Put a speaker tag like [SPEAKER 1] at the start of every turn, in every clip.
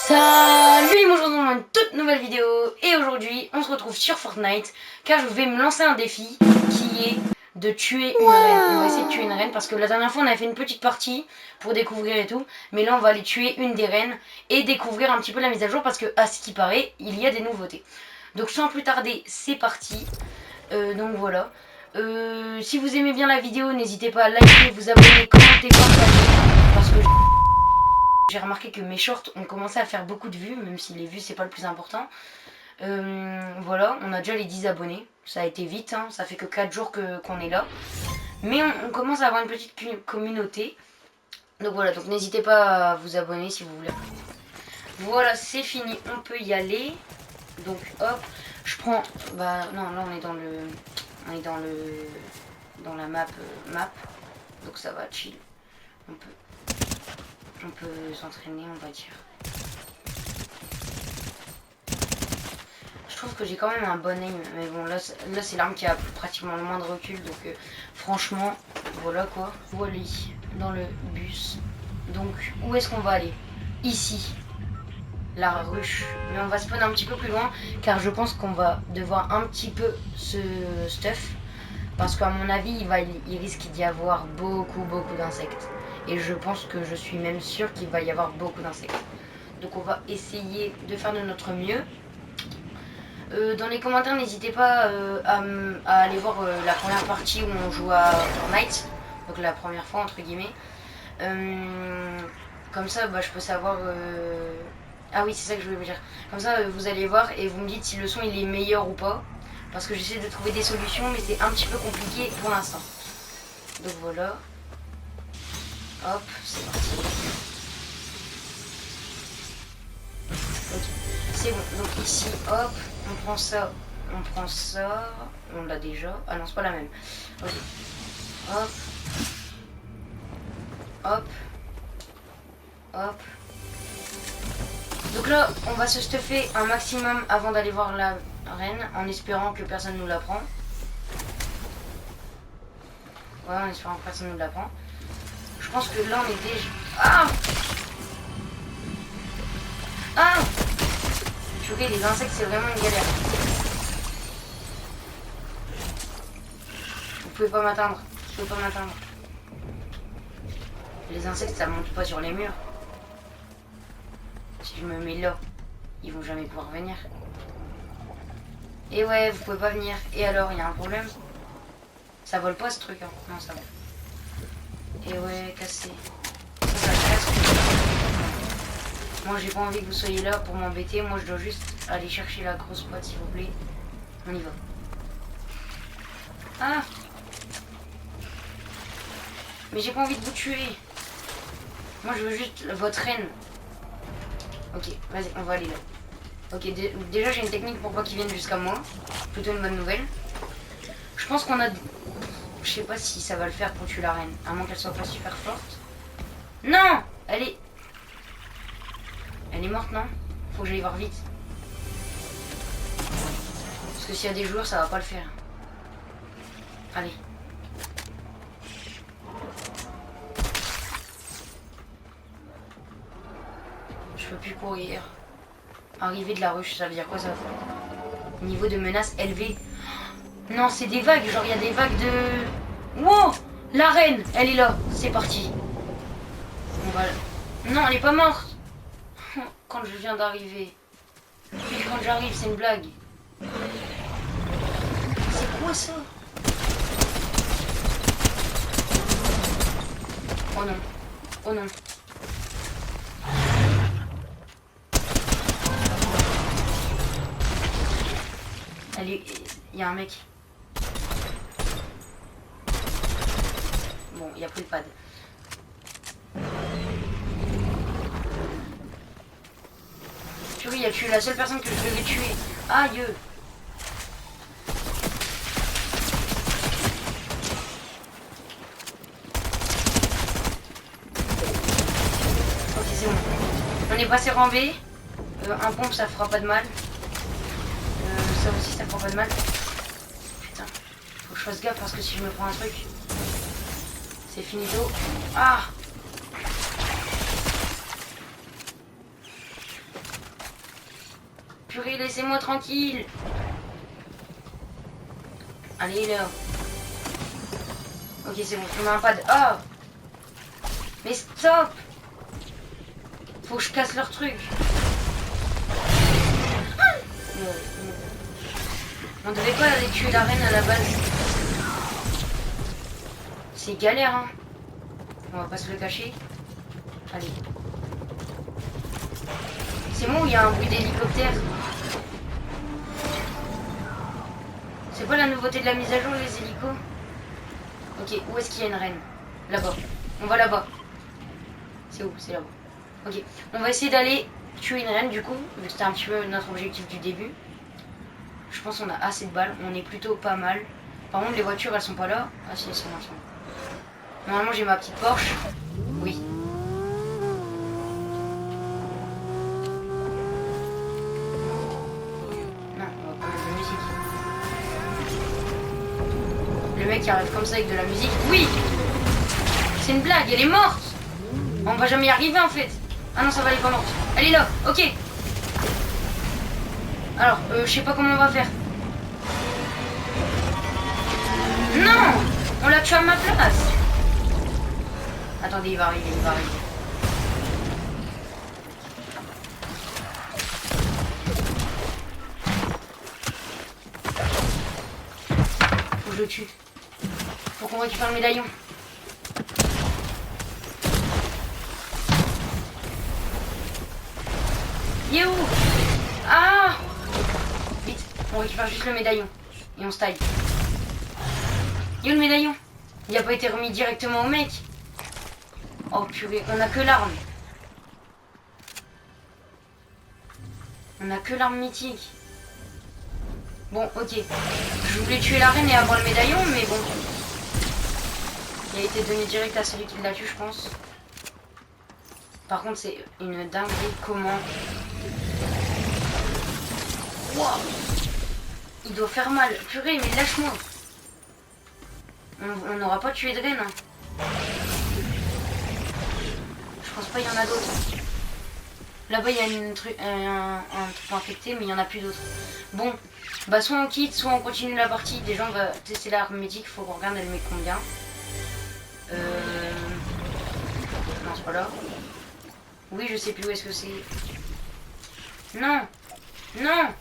[SPEAKER 1] Salut, bonjour dans une toute nouvelle vidéo. Et aujourd'hui on se retrouve sur Fortnite, car je vais me lancer un défi qui est de tuer une reine. On va essayer de tuer une reine parce que la dernière fois on a fait une petite partie pour découvrir et tout, mais là on va aller tuer une des reines et découvrir un petit peu la mise à jour, parce que à ce qui paraît il y a des nouveautés. Donc sans plus tarder, c'est parti. Donc voilà. Si vous aimez bien la vidéo, n'hésitez pas à liker, vous abonner, commenter, partager, parce que j'ai remarqué que mes shorts ont commencé à faire beaucoup de vues, même si les vues c'est pas le plus important. Voilà, on a déjà les 10 abonnés, ça a été vite, hein, ça fait que 4 jours qu'on est là. Mais on commence à avoir une petite communauté. Donc voilà, donc n'hésitez pas à vous abonner si vous voulez. Voilà, c'est fini, on peut y aller. Donc hop, je prends... Bah non, là on est dans le... On est dans la map. Donc ça va, chill. On peut s'entraîner, on va dire. Je trouve que j'ai quand même un bon aim, mais bon là c'est l'arme qui a pratiquement le moins de recul, donc franchement voilà quoi. Voilà, dans le bus. Donc où est-ce qu'on va aller? Ici, la ruche. Mais on va spawn un petit peu plus loin, car je pense qu'on va devoir un petit peu se stuff, parce qu'à mon avis il risque d'y avoir beaucoup d'insectes. Et je pense que je suis même sûre qu'il va y avoir beaucoup d'insectes. Donc on va essayer de faire de notre mieux. Dans les commentaires, n'hésitez pas à aller voir la première partie où on joue à Fortnite. Donc la première fois entre guillemets. Comme ça bah, je peux savoir... Ah oui, c'est ça que je voulais vous dire. Comme ça vous allez voir et vous me dites si le son il est meilleur ou pas. Parce que j'essaie de trouver des solutions, mais c'est un petit peu compliqué pour l'instant. Donc voilà. Hop, c'est parti. Ok, c'est bon. Donc ici, hop, on prend ça, on l'a déjà. Ah non, c'est pas la même. Ok. Hop. Hop. Hop. Donc là, on va se stuffer un maximum avant d'aller voir la reine, en espérant que personne nous la prend. Ouais, en espérant que personne nous la prend. Je pense que là, on est déjà... Ah! Ah! Choquer les insectes, c'est vraiment une galère. Vous pouvez pas m'atteindre. Je peux pas m'atteindre. Les insectes, ça monte pas sur les murs. Si je me mets là, ils vont jamais pouvoir venir. Et ouais, vous pouvez pas venir. Et alors, il y a un problème? Ça vole pas ce truc, hein? Non, ça vole. Et ouais, cassé. Ça casse. Moi, j'ai pas envie que vous soyez là pour m'embêter. Moi, je dois juste aller chercher la grosse boîte, s'il vous plaît. On y va. Ah! Mais j'ai pas envie de vous tuer. Moi, je veux juste votre reine. Ok, vas-y, on va aller là. Ok, déjà, j'ai une technique pour pas qu'ils viennent jusqu'à moi. Plutôt une bonne nouvelle. Je pense qu'on a... Je sais pas si ça va le faire pour tuer la reine. À moins qu'elle soit pas super forte. Non! Elle est morte, non? Faut que j'aille voir vite. Parce que s'il y a des joueurs, ça va pas le faire. Allez. Je peux plus courir. Arrivée de la ruche, ça veut dire quoi ça? Niveau de menace élevé. Non, c'est des vagues. Genre, il y a des vagues de... Wow! La reine, elle est là. C'est parti. On va... Non, elle est pas morte. Quand je viens d'arriver. Puis quand j'arrive, c'est une blague. C'est quoi ça? Oh non. Oh non. Allez, il y a un mec. Bon, il a pris le pad. Purée, il a tué la seule personne que je devais tuer. Aïe. Ok, c'est bon. On est passé rang B. Un pompe, ça fera pas de mal. Ça aussi, ça fera pas de mal. Putain. Faut que je fasse gaffe parce que si je me prends un truc, c'est finito. Ah! purée, laissez-moi tranquille. Allez là. Ok, c'est bon, on a un pad. Oh. Mais stop. Faut que je casse leur truc. On devait pas aller tuer la reine à la base. C'est galère, hein. On va pas se le cacher. Allez. C'est moi où il y a un bruit d'hélicoptère. C'est quoi la nouveauté de la mise à jour, les hélicos? Ok, où est-ce qu'il y a une reine? Là-bas. On va là-bas. C'est où? C'est là-bas. Ok, on va essayer d'aller tuer une reine du coup, vu que c'était un petit peu notre objectif du début. Je pense qu'on a assez de balles, on est plutôt pas mal. Par contre, les voitures elles sont pas là. Ah si, elles sont là. Normalement, j'ai ma petite Porsche. Oui. Non, on va pas mettre de musique. Le mec qui arrive comme ça avec de la musique. Oui! C'est une blague, elle est morte! On va jamais y arriver en fait. Ah non, ça va, elle est pas morte. Elle est là, ok. Alors, je sais pas comment on va faire. Non! On l'a tué à ma place. Attendez, il va arriver, il va arriver. Faut que je le tue. Faut qu'on récupère le médaillon. Il est où? Ah! Vite, on récupère juste le médaillon. Et on se taille. Il est où le médaillon? Il a pas été remis directement au mec. Oh purée, on a que l'arme. On a que l'arme mythique. Bon, ok. Je voulais tuer la reine et avoir le médaillon, mais bon. Il a été donné direct à celui qui l'a tué, je pense. Par contre, c'est une dinguerie. Comment? Wow. Il doit faire mal. Purée, mais lâche-moi. On n'aura pas tué de reine. Hein. Je pense pas qu'il y en a d'autres. Là-bas, il y a un truc infecté, mais il n'y en a plus d'autres. Bon, bah soit on quitte, soit on continue la partie. Déjà, on va tester l'arme mythique. Faut qu'on regarde, elle met combien. Non, c'est pas là. Oui, je sais plus où est-ce que c'est. Non. Non.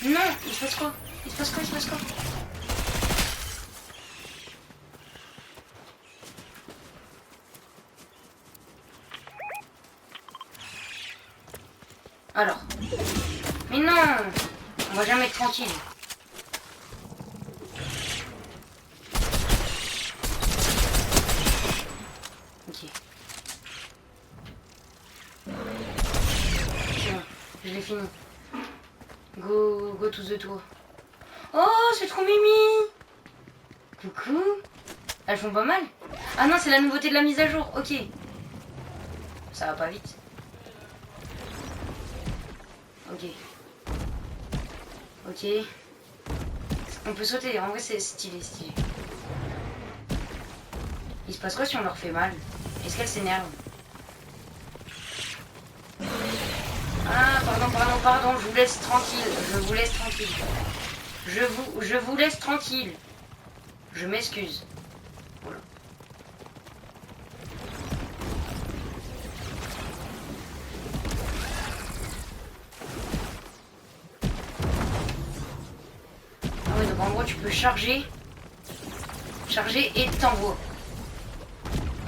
[SPEAKER 1] Non. Il se passe quoi? Il se passe quoi? Il se passe quoi? Alors. Mais non. On va jamais être tranquille. Ok. C'est bon. Je l'ai fini. Go to the tour. Oh, c'est trop mimi. Coucou. Elles font pas mal. Ah non, c'est la nouveauté de la mise à jour. Ok. Ça va pas vite. Ok. Ok. On peut sauter. En vrai, c'est stylé, stylé. Il se passe quoi si on leur fait mal? Est-ce qu'elles s'énervent? Ah, pardon, je vous laisse tranquille. Je vous laisse tranquille. Je vous laisse tranquille. Je m'excuse. Voilà. Ah ouais, donc en gros, tu peux charger et t'envoies.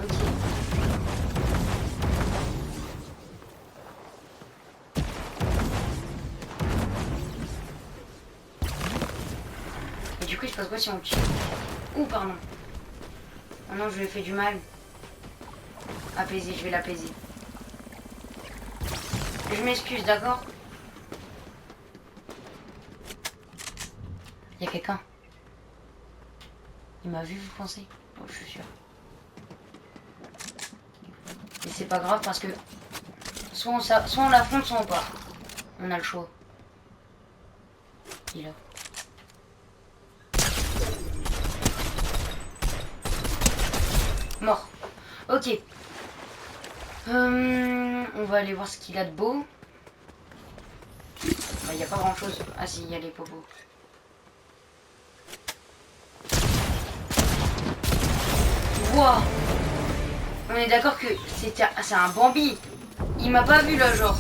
[SPEAKER 1] Ok. Et du coup, il se passe quoi si on le tue? Ouh, pardon. Oh non, je lui ai fait du mal. Apaiser, je vais l'apaiser. Je m'excuse, d'accord? Il y a quelqu'un. Il m'a vu, vous pensez? Oh, je suis sûre. Et c'est pas grave parce que soit on l'affronte, soit on part. On a le choix. Il est là. Mort. Ok. On va aller voir ce qu'il a de beau. Enfin, il n'y a pas grand chose. Ah si, il y a les popos. Wow. On est d'accord que c'est un Bambi. Il m'a pas vu là, genre.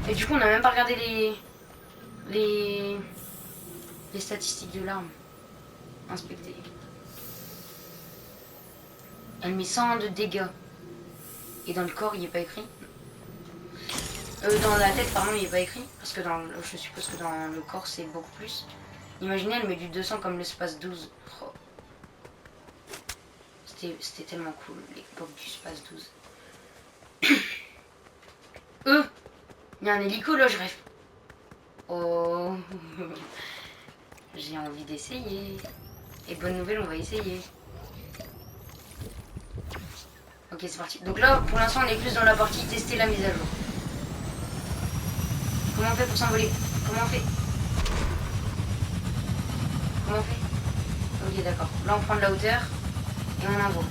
[SPEAKER 1] Et du coup, on n'a même pas regardé les statistiques de l'arme. Inspecter. Elle met 100 de dégâts. Et dans le corps, il n'est pas écrit. Dans la tête, pardon, il n'est pas écrit. Parce que je suppose que dans le corps, c'est beaucoup plus. Imaginez, elle met du 200 comme l'espace 12. Oh. C'était tellement cool, l'époque du espace 12. Il y a un hélico là, je rêve. Oh. J'ai envie d'essayer. Et bonne nouvelle, on va essayer. Ok, c'est parti. Donc là, pour l'instant, on est plus dans la partie tester la mise à jour. Comment on fait pour s'envoler? Comment on fait? Comment on fait? Ok, d'accord. Là, on prend de la hauteur et on envoie.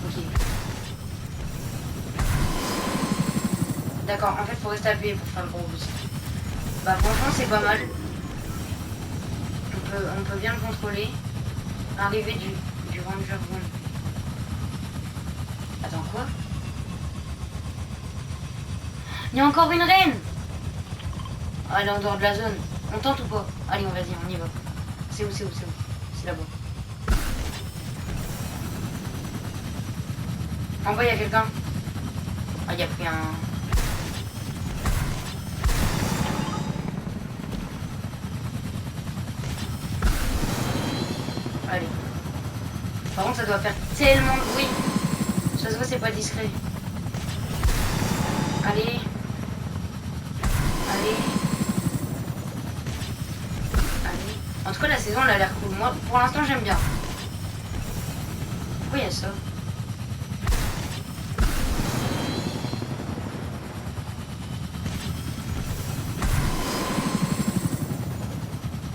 [SPEAKER 1] Ok. D'accord, en fait, faut rester appuyé pour faire le gros boost. Bah, franchement, c'est pas mal. On peut bien le contrôler. Arrivée du Ranger Room. Attends, quoi? Il y a encore une reine! Ah, elle est en dehors de la zone. On tente ou pas? Allez, on vas-y, on y va. C'est où? C'est là-bas. En bas, il y a quelqu'un. Ah, il y a pris un... Allez. Par contre, ça doit faire tellement de bruit. Ça se voit, c'est pas discret. Allez. Allez. Allez. En tout cas, la saison, elle a l'air cool. Moi, pour l'instant, j'aime bien. Pourquoi il y a ça?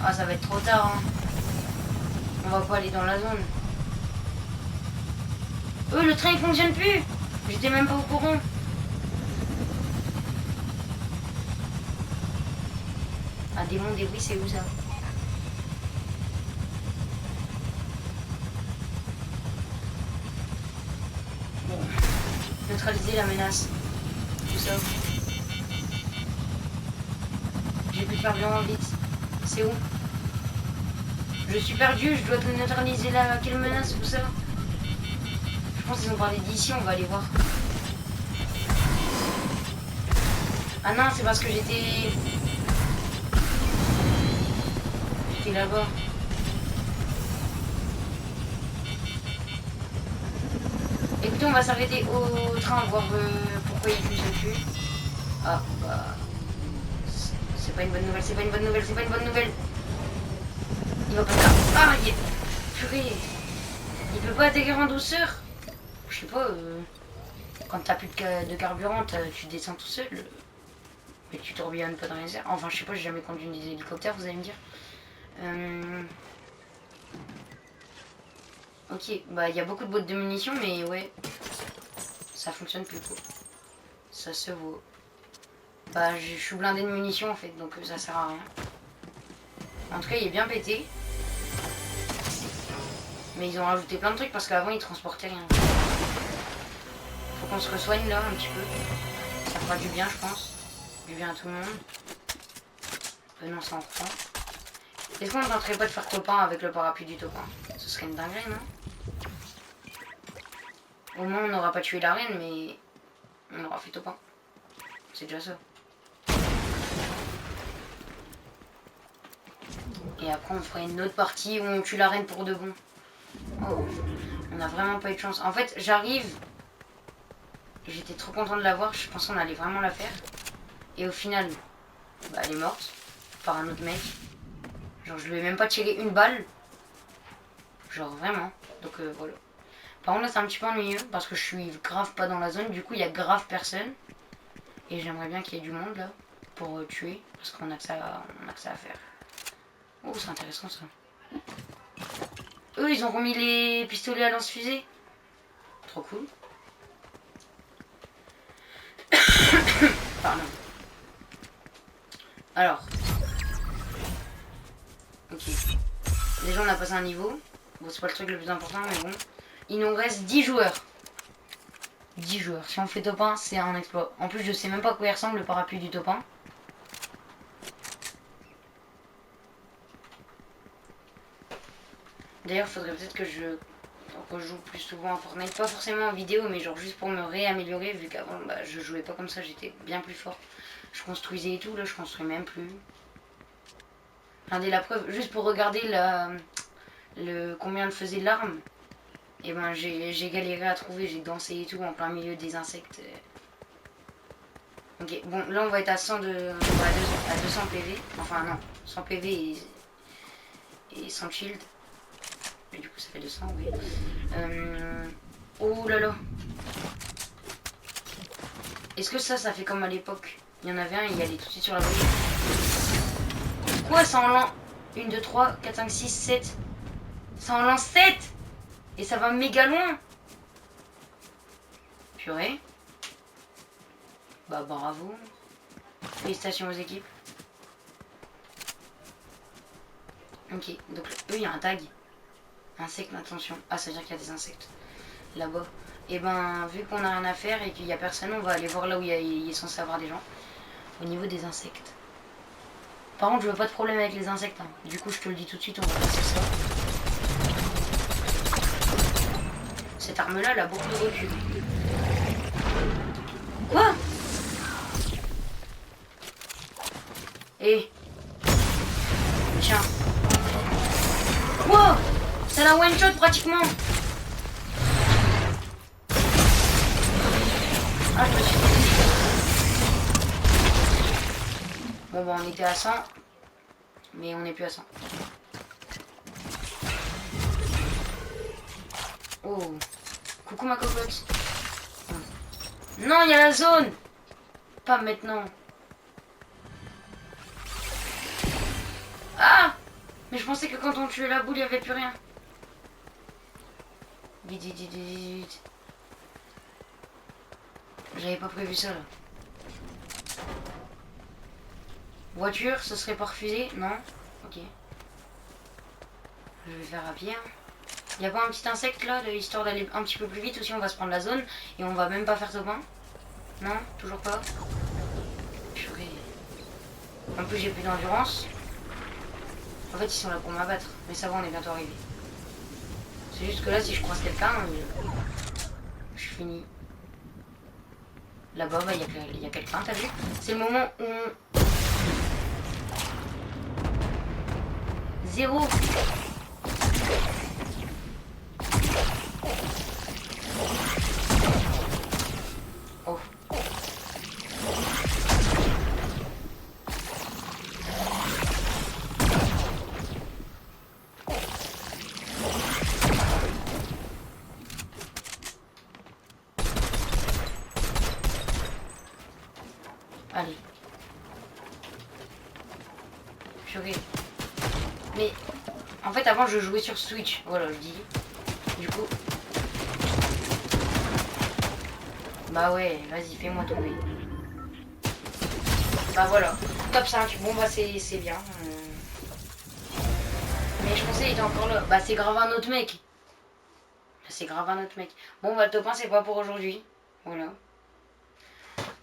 [SPEAKER 1] Ah, ça va être trop tard, hein. On va pas aller dans la zone. Le train il fonctionne plus. J'étais même pas au courant. Ah, démon débris, c'est où ça? Bon. Neutraliser la menace. Tout ça. J'ai plus de carburant, vite. C'est où? Je suis perdu, je dois te neutraliser la... Quelle menace, où ça? Je pense qu'ils ont parlé d'ici, on va aller voir. Ah non, c'est parce que j'étais là-bas. Écoutez, on va s'arrêter au train, voir pourquoi il fonctionne plus. Ah, bah... C'est pas une bonne nouvelle, c'est pas une bonne nouvelle, c'est pas une bonne nouvelle. Il va pas là. Ah, il est... Purée. Il peut pas atterrir en douceur. Je sais pas, quand t'as plus de carburant, tu descends tout seul. Mais tu tourbillonnes pas dans les airs. Enfin, je sais pas, j'ai jamais conduit des hélicoptères, vous allez me dire. Ok, bah il y a beaucoup de boîtes de munitions, mais ouais, ça fonctionne plus quoi. Ça se vaut. Bah je suis blindé de munitions en fait, donc ça sert à rien. En tout cas, il est bien pété. Mais ils ont rajouté plein de trucs parce qu'avant ils transportaient rien. Faut qu'on se resoigne là un petit peu. Ça fera du bien, je pense. Du bien à tout le monde. Non, ça en prend. Est-ce qu'on ne tenterait pas de faire copain avec le parapluie du topin? Ce serait une dinguerie, non? Au moins on n'aura pas tué la reine, mais on aura fait topin. C'est déjà ça. Et après on ferait une autre partie où on tue la reine pour de bon. Oh, on n'a vraiment pas eu de chance. En fait, j'arrive. J'étais trop content de la voir, je pensais qu'on allait vraiment la faire. Et au final, bah, elle est morte. Par un autre mec. Genre je lui ai même pas tiré une balle. Genre vraiment. Donc voilà. Par contre là c'est un petit peu ennuyeux parce que je suis grave pas dans la zone. Du coup il y a grave personne. Et j'aimerais bien qu'il y ait du monde là. Pour tuer. Parce qu'on a que ça à faire. Oh c'est intéressant ça. Eux, ils ont remis les pistolets à lance-fusée. Trop cool. Pardon. Alors. Ok. Déjà, on a passé un niveau. Bon, c'est pas le truc le plus important, mais bon. Il nous reste 10 joueurs. 10 joueurs. Si on fait top 1, c'est un exploit. En plus, je sais même pas à quoi il ressemble le parapluie du top 1. D'ailleurs, faudrait peut-être que je joue plus souvent à Fortnite. Pas forcément en vidéo, mais genre juste pour me réaméliorer. Vu qu'avant, bah, je jouais pas comme ça, j'étais bien plus fort. Je construisais et tout, là, je construis même plus. Regardez la preuve, juste pour regarder combien le faisait l'arme. Et ben, j'ai galéré à trouver, j'ai dansé et tout en plein milieu des insectes. Ok, bon, là on va être à 100 à 200 PV. Enfin non, 100 PV et 100 shield. Et du coup ça fait 200, oui. Oh là là. Est-ce que ça fait comme à l'époque? Il y en avait un, il allait tout de suite sur la brille. Quoi, ça en lance 1, 2, 3, 4, 5, 6, 7. Ça en lance 7. Et ça va méga loin. Purée. Bah bravo. Félicitations aux équipes. Ok, donc eux il y a un tag. Insectes, attention. Ah, ça veut dire qu'il y a des insectes là-bas. Et ben, vu qu'on a rien à faire et qu'il n'y a personne, on va aller voir là où il est censé avoir des gens. Au niveau des insectes. Par contre, je veux pas de problème avec les insectes. Hein. Du coup, je te le dis tout de suite, on va passer ça. Cette arme-là, elle a beaucoup de recul. Quoi? Eh. Tiens. Wow! Ça la one shot pratiquement. Ah, je me suis dit. Bon, bah, on était à 100. Mais on n'est plus à 100. Oh. Coucou ma cocotte. Non, il y a la zone. Pas maintenant. Ah! Mais je pensais que quand on tuait la boule, il n'y avait plus rien. Vite, vite, vite, vite. J'avais pas prévu ça là. Voiture, ce serait pas refusé? Non? Ok. Je vais faire à pied. Il y a pas un petit insecte là, histoire d'aller un petit peu plus vite, aussi on va se prendre la zone et on va même pas faire top 1? Non? Toujours pas? Purée. En plus j'ai plus d'endurance. En fait ils sont là pour m'abattre, mais ça va, on est bientôt arrivé. C'est juste que là si je croise quelqu'un, je suis fini. Là-bas, bah, il y a quelqu'un, t'as vu? C'est le moment où on... Zéro. Oh. Allez. Purée. Mais en fait avant je jouais sur Switch, voilà je dis. Du coup. Bah ouais, vas-y, fais-moi tomber. Bah voilà. Top 5, bon bah c'est bien. Mais je pensais qu'il était encore là. Bah c'est grave un autre mec. C'est grave un autre mec. Bon bah le top 1 c'est pas pour aujourd'hui. Voilà.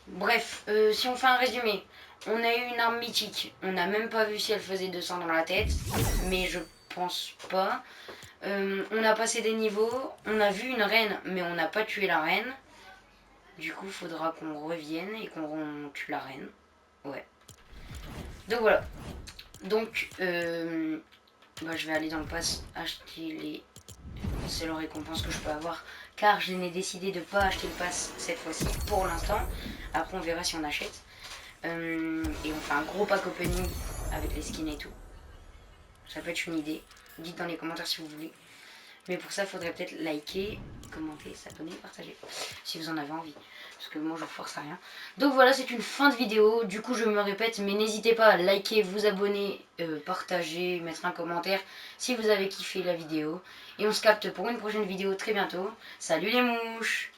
[SPEAKER 1] Bref, si on fait un résumé, on a eu une arme mythique. On n'a même pas vu si elle faisait 200 dans la tête, mais je pense pas. On a passé des niveaux, on a vu une reine, mais on n'a pas tué la reine. Du coup, il faudra qu'on revienne et qu'on tue la reine. Ouais. Donc voilà. Donc, bah, je vais aller dans le pass acheter les... C'est la récompense que je peux avoir, car je n'ai décidé de ne pas acheter le pass cette fois-ci pour l'instant. Après on verra si on achète. Et on fait un gros pack opening avec les skins et tout. Ça peut être une idée. Dites dans les commentaires si vous voulez. Mais pour ça, il faudrait peut-être liker, commenter, s'abonner, partager. Si vous en avez envie. Parce que moi, je vous force à rien. Donc voilà, c'est une fin de vidéo. Du coup, je me répète, mais n'hésitez pas à liker, vous abonner, partager, mettre un commentaire si vous avez kiffé la vidéo. Et on se capte pour une prochaine vidéo très bientôt. Salut les mouches!